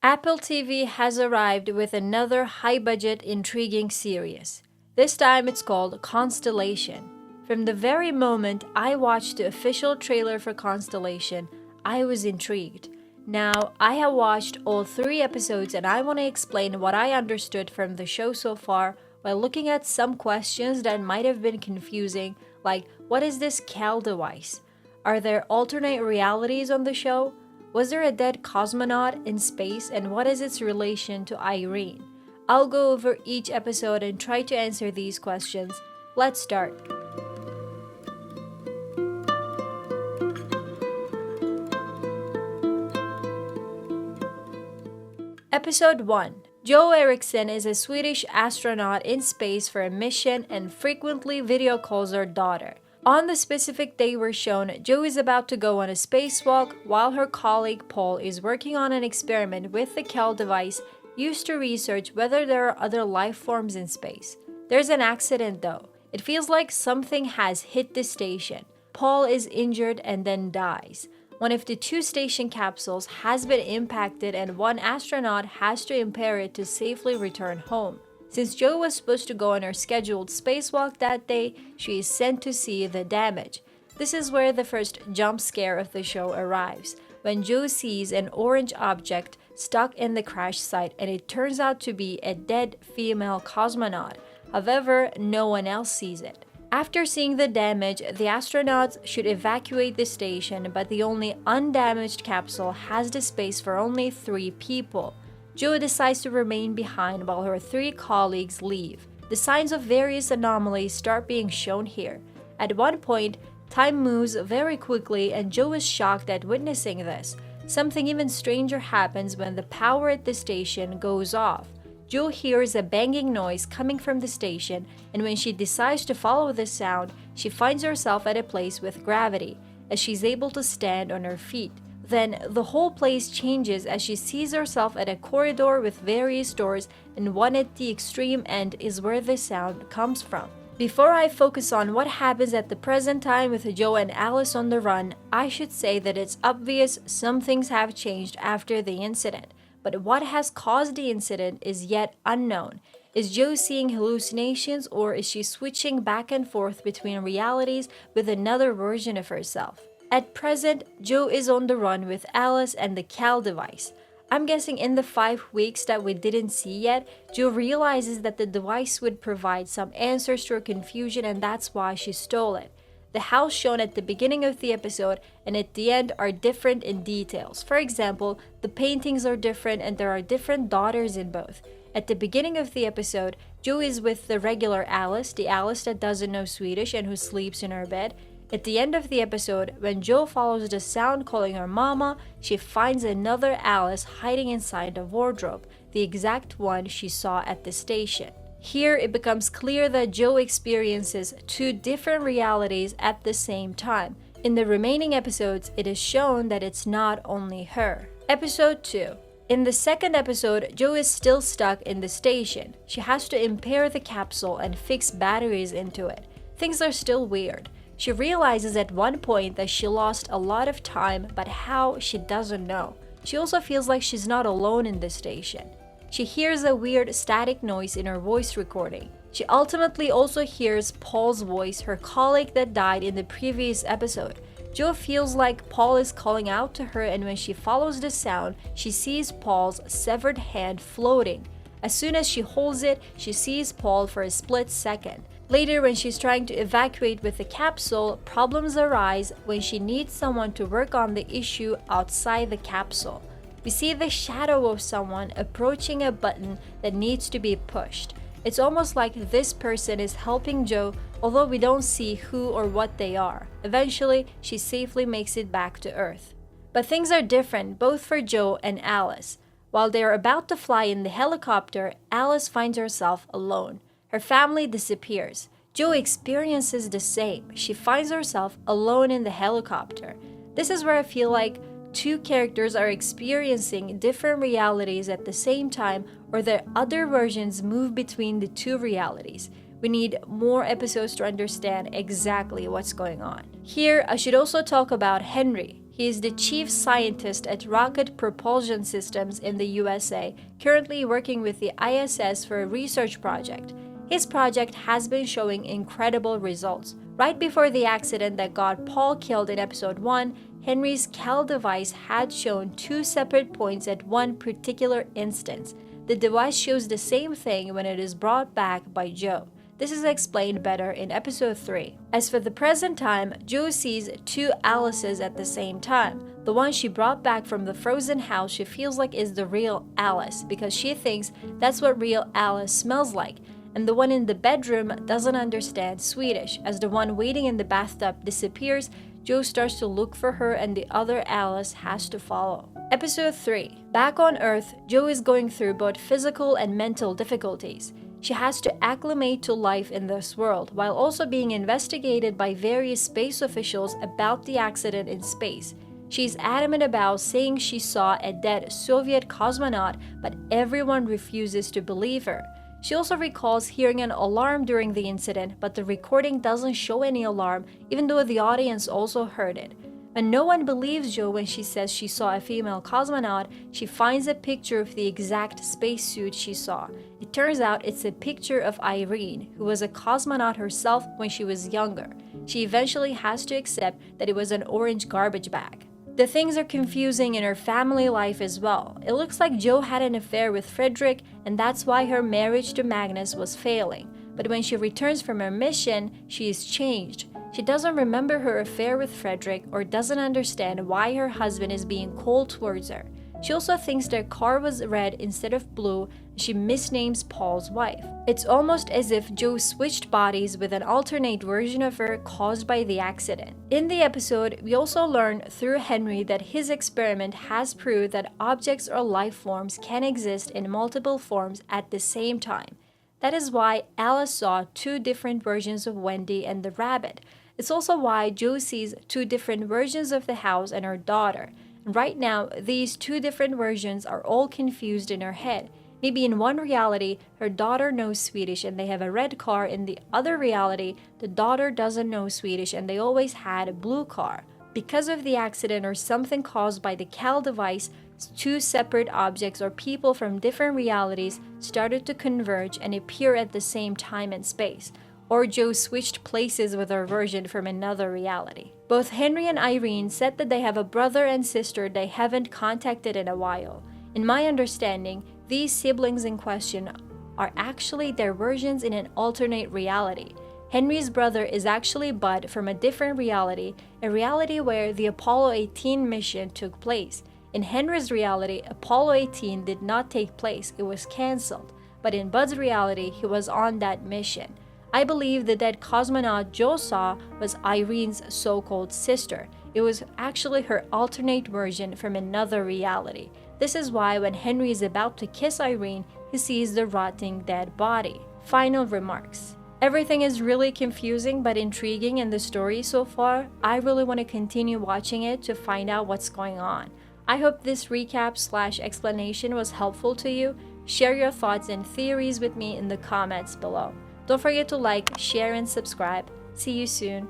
Apple TV has arrived with another high-budget, intriguing series. This time it's called Constellation. From the very moment I watched the official trailer for Constellation, I was intrigued. Now, I have watched all 3 episodes and I want to explain what I understood from the show so far while looking at some questions that might have been confusing, like what is this Cal device? Are there alternate realities on the show? Was there a dead cosmonaut in space, and what is its relation to Irene? I'll go over each episode and try to answer these questions. Let's start. Episode 1. Joe Eriksson is a Swedish astronaut in space for a mission and frequently video calls her daughter. On the specific day we're shown, Joe is about to go on a spacewalk while her colleague Paul is working on an experiment with the Cal device used to research whether there are other life forms in space. There's an accident though. It feels like something has hit the station. Paul is injured and then dies. One of the 2 station capsules has been impacted and one astronaut has to impair it to safely return home. Since Jo was supposed to go on her scheduled spacewalk that day, she is sent to see the damage. This is where the first jump scare of the show arrives, when Jo sees an orange object stuck in the crash site and it turns out to be a dead female cosmonaut. However, no one else sees it. After seeing the damage, the astronauts should evacuate the station, but the only undamaged capsule has the space for only 3 people. Jo decides to remain behind while her 3 colleagues leave. The signs of various anomalies start being shown here. At one point, time moves very quickly and Jo is shocked at witnessing this. Something even stranger happens when the power at the station goes off. Jo hears a banging noise coming from the station, and when she decides to follow the sound, she finds herself at a place with gravity, as she's able to stand on her feet. Then the whole place changes as she sees herself at a corridor with various doors, and one at the extreme end is where the sound comes from. Before I focus on what happens at the present time with Jo and Alice on the run, I should say that it's obvious some things have changed after the incident. But what has caused the incident is yet unknown. Is Jo seeing hallucinations, or is she switching back and forth between realities with another version of herself? At present, Jo is on the run with Alice and the Cal device. I'm guessing in the 5 weeks that we didn't see yet, Jo realizes that the device would provide some answers to her confusion, and that's why she stole it. The house shown at the beginning of the episode and at the end are different in details. For example, the paintings are different and there are different daughters in both. At the beginning of the episode, Jo is with the regular Alice, the Alice that doesn't know Swedish and who sleeps in her bed. At the end of the episode, when Jo follows the sound calling her mama, she finds another Alice hiding inside the wardrobe, the exact one she saw at the station. Here it becomes clear that Jo experiences 2 different realities at the same time. In the remaining episodes, it is shown that it's not only her. Episode 2. In the second episode, Jo is still stuck in the station. She has to impair the capsule and fix batteries into it. Things are still weird. She realizes at one point that she lost a lot of time, but how, she doesn't know. She also feels like she's not alone in the station. She hears a weird static noise in her voice recording. She ultimately also hears Paul's voice, her colleague that died in the previous episode. Jo feels like Paul is calling out to her, and when she follows the sound, she sees Paul's severed hand floating. As soon as she holds it, she sees Paul for a split second. Later, when she's trying to evacuate with the capsule, problems arise when she needs someone to work on the issue outside the capsule. We see the shadow of someone approaching a button that needs to be pushed. It's almost like this person is helping Jo, although we don't see who or what they are. Eventually, she safely makes it back to Earth. But things are different both for Jo and Alice. While they are about to fly in the helicopter, Alice finds herself alone. Her family disappears. Jo experiences the same. She finds herself alone in the helicopter. This is where I feel like 2 characters are experiencing different realities at the same time, or their other versions move between the 2 realities. We need more episodes to understand exactly what's going on. Here, I should also talk about Henry. He is the chief scientist at Rocket Propulsion Systems in the USA, currently working with the ISS for a research project. His project has been showing incredible results. Right before the accident that got Paul killed in episode 1, Henry's Cal device had shown 2 separate points at one particular instance. The device shows the same thing when it is brought back by Joe. This is explained better in episode 3. As for the present time, Jo sees 2 Alices at the same time. The one she brought back from the frozen house she feels like is the real Alice because she thinks that's what real Alice smells like. And the one in the bedroom doesn't understand Swedish. As the one waiting in the bathtub disappears, Jo starts to look for her and the other Alice has to follow. Episode 3. Back on Earth, Jo is going through both physical and mental difficulties. She has to acclimate to life in this world while also being investigated by various space officials about the accident in space. She's adamant about saying she saw a dead Soviet cosmonaut, but everyone refuses to believe her. She also recalls hearing an alarm during the incident, but the recording doesn't show any alarm, even though the audience also heard it. When no one believes Jo when she says she saw a female cosmonaut, she finds a picture of the exact spacesuit she saw. It turns out it's a picture of Irene, who was a cosmonaut herself when she was younger. She eventually has to accept that it was an orange garbage bag. The things are confusing in her family life as well. It looks like Jo had an affair with Frederick, and that's why her marriage to Magnus was failing. But when she returns from her mission, she is changed. She doesn't remember her affair with Frederick or doesn't understand why her husband is being cold towards her. She also thinks their car was red instead of blue, and she misnames Paul's wife. It's almost as if Jo switched bodies with an alternate version of her caused by the accident. In the episode, we also learn through Henry that his experiment has proved that objects or life forms can exist in multiple forms at the same time. That is why Alice saw 2 different versions of Wendy and the rabbit. It's also why Jo sees 2 different versions of the house and her daughter. And right now, these 2 different versions are all confused in her head. Maybe in one reality, her daughter knows Swedish and they have a red car. In the other reality, the daughter doesn't know Swedish and they always had a blue car. Because of the accident or something caused by the Cal device, 2 separate objects or people from different realities started to converge and appear at the same time and space. Or Jo switched places with her version from another reality. Both Henry and Irene said that they have a brother and sister they haven't contacted in a while. In my understanding, these siblings in question are actually their versions in an alternate reality. Henry's brother is actually Bud from a different reality, a reality where the Apollo 18 mission took place. In Henry's reality, Apollo 18 did not take place, it was cancelled. But in Bud's reality, he was on that mission. I believe the dead cosmonaut Jo saw was Irene's so-called sister. It was actually her alternate version from another reality. This is why when Henry is about to kiss Irene, he sees the rotting dead body. Final remarks. Everything is really confusing but intriguing in the story so far. I really want to continue watching it to find out what's going on. I hope this recap/explanation was helpful to you. Share your thoughts and theories with me in the comments below. Don't forget to like, share, and subscribe. See you soon.